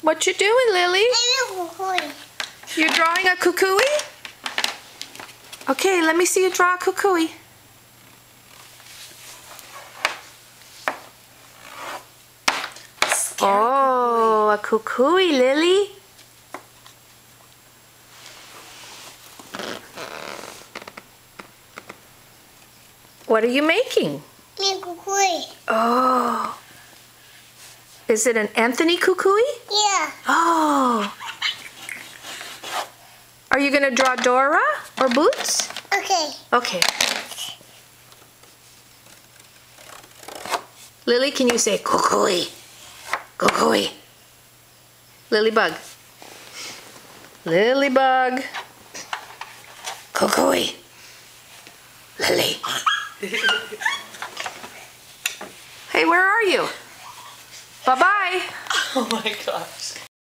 What you doing, Lily? You're drawing a kukui? Okay, let me see you draw a kukui. Oh, a kukui, Lily. What are you making? Kukui. Oh. Is it an Anthony kukui? Yeah. Oh. Are you going to draw Dora or Boots? Okay. Okay. Lily, can you say kukui? Kukui. Lilybug. Lilybug. Kukui. Lily. Hey, where are you? Bye-bye. Oh my gosh.